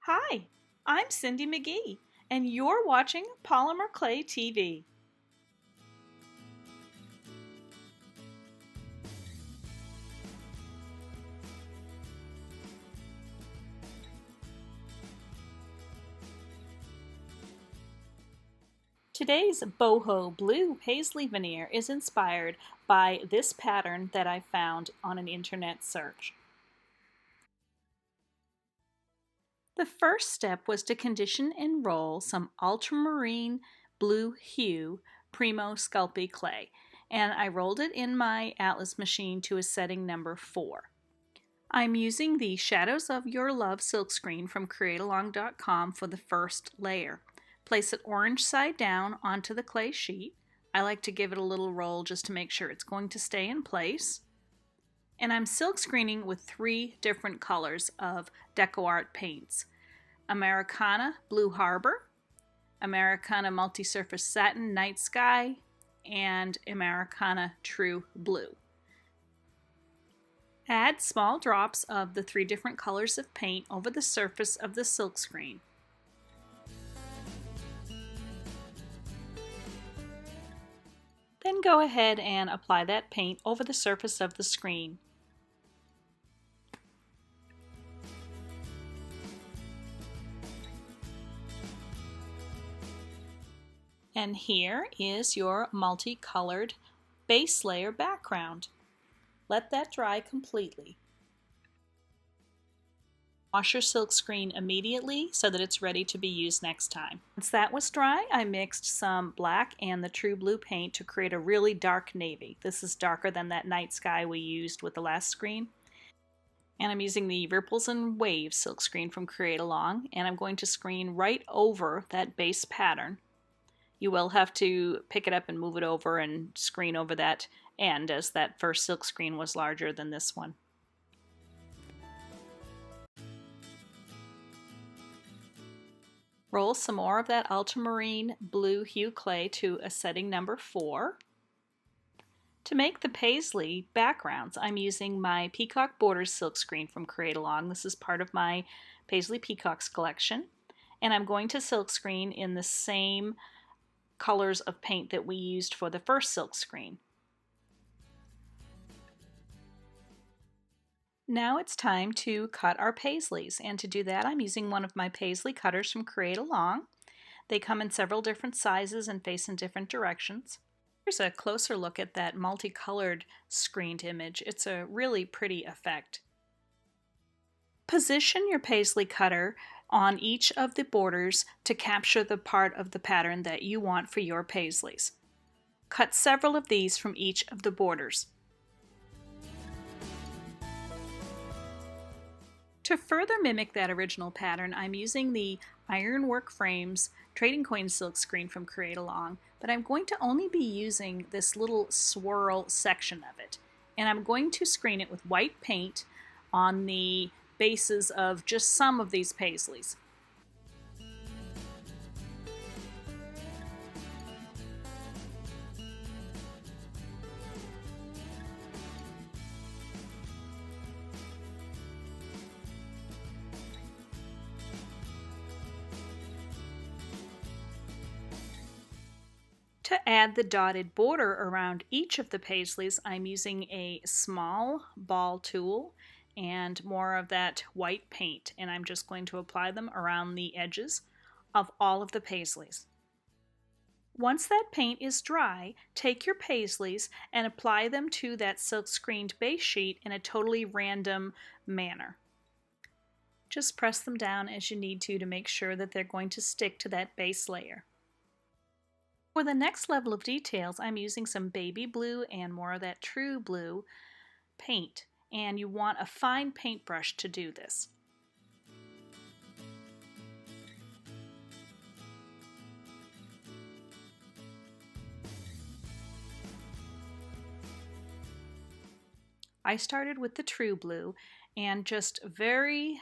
Hi, I'm Cindi McGee, and you're watching Polymer Clay TV. Today's boho blue paisley veneer is inspired by this pattern that I found on an internet search. The first step was to condition and roll some ultramarine blue hue Primo Sculpey clay, and I rolled it in my Atlas machine to a setting number 4. I'm using the Shadows of Your Love silkscreen from createalong.com for the first layer. Place it orange side down onto the clay sheet. I like to give it a little roll just to make sure it's going to stay in place. And I'm silkscreening with 3 different colors of DecoArt paints: Americana Blue Harbor, Americana Multi-Surface Satin Night Sky, and Americana True Blue. Add small drops of the 3 different colors of paint over the surface of the silkscreen. Then go ahead and apply that paint over the surface of the screen. And here is your multicolored base layer background. Let that dry completely. Wash your silkscreen immediately so that it's ready to be used next time. Once that was dry, I mixed some black and the True Blue paint to create a really dark navy. This is darker than that night sky we used with the last screen. And I'm using the Ripples and Waves silkscreen from Create Along, and I'm going to screen right over that base pattern. You will have to pick it up and move it over and screen over that end, as that first silk screen was larger than this one. Roll some more of that ultramarine blue hue clay to a setting number 4. To make the paisley backgrounds, I'm using my Peacock Borders silkscreen from Create Along. This is part of my Paisley Peacocks collection. And I'm going to silkscreen in the same colors of paint that we used for the first silkscreen. Now it's time to cut our paisleys, and to do that I'm using one of my paisley cutters from Create Along. They come in several different sizes and face in different directions. Here's a closer look at that multicolored screened image. It's a really pretty effect. Position your paisley cutter on each of the borders to capture the part of the pattern that you want for your paisleys. Cut several of these from each of the borders. To further mimic that original pattern, I'm using the Ironwork Frames Trading Coin silkscreen from Create Along, but I'm going to only be using this little swirl section of it. And I'm going to screen it with white paint on the bases of just some of these paisleys. To add the dotted border around each of the paisleys, I'm using a small ball tool and more of that white paint, and I'm just going to apply them around the edges of all of the paisleys. Once that paint is dry, take your paisleys and apply them to that silk screened base sheet in a totally random manner. Just press them down as you need to make sure that they're going to stick to that base layer. For the next level of details, I'm using some baby blue and more of that True Blue paint, and you want a fine paintbrush to do this. I started with the True Blue and just very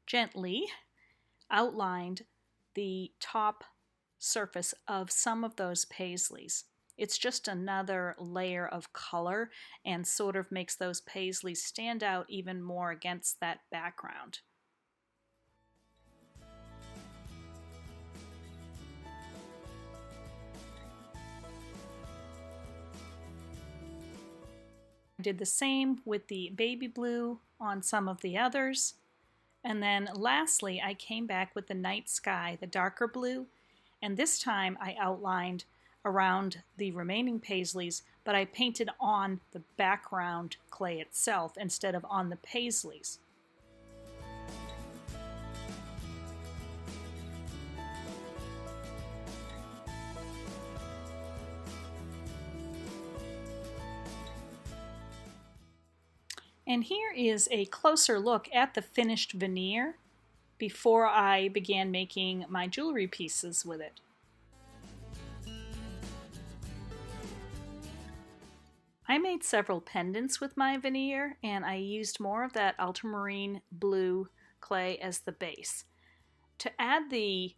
gently outlined the top surface of some of those paisleys. It's just another layer of color and sort of makes those paisleys stand out even more against that background. did the same with the baby blue on some of the others. And then lastly, I came back with the night sky, the darker blue, and this time I outlined around the remaining paisleys, but I painted on the background clay itself instead of on the paisleys. And here is a closer look at the finished veneer before I began making my jewelry pieces with it. I made several pendants with my veneer, and I used more of that ultramarine blue clay as the base. To add the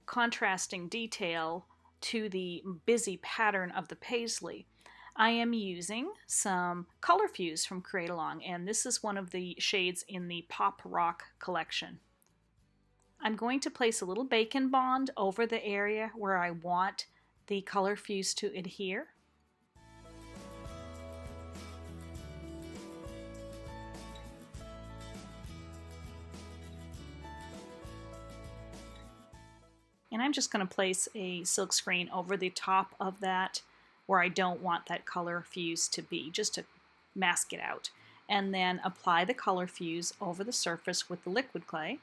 contrasting detail to the busy pattern of the paisley, I am using some color fuse from Create Along, and this is one of the shades in the Pop Rock collection. I'm going to place a little bacon bond over the area where I want the color fuse to adhere. And I'm just going to place a silk screen over the top of that where I don't want that color fuse to be, just to mask it out. And then apply the color fuse over the surface with the liquid clay.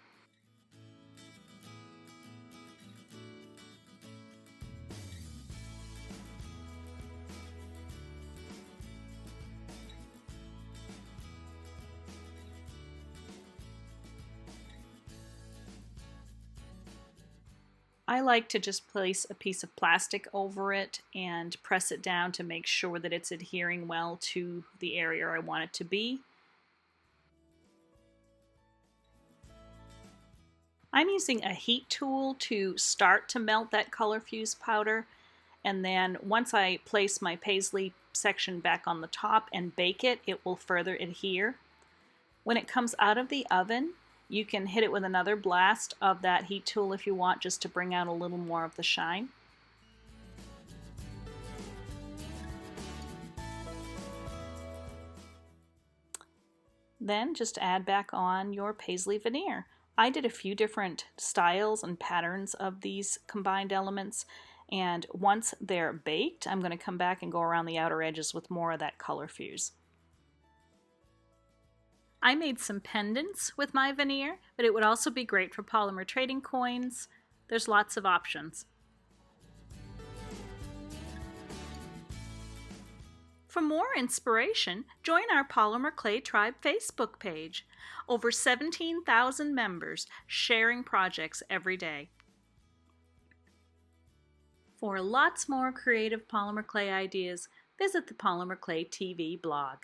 I like to just place a piece of plastic over it and press it down to make sure that it's adhering well to the area I want it to be. I'm using a heat tool to start to melt that color fuse powder, and then once I place my paisley section back on the top and bake it, it will further adhere. When it comes out of the oven, you can hit it with another blast of that heat tool if you want, just to bring out a little more of the shine. Then just add back on your paisley veneer. I did a few different styles and patterns of these combined elements, and once they're baked, I'm going to come back and go around the outer edges with more of that color fuse. I made some pendants with my veneer, but it would also be great for polymer trading coins. There's lots of options. For more inspiration, join our Polymer Clay Tribe Facebook page. Over 17,000 members sharing projects every day. For lots more creative polymer clay ideas, visit the Polymer Clay TV blog.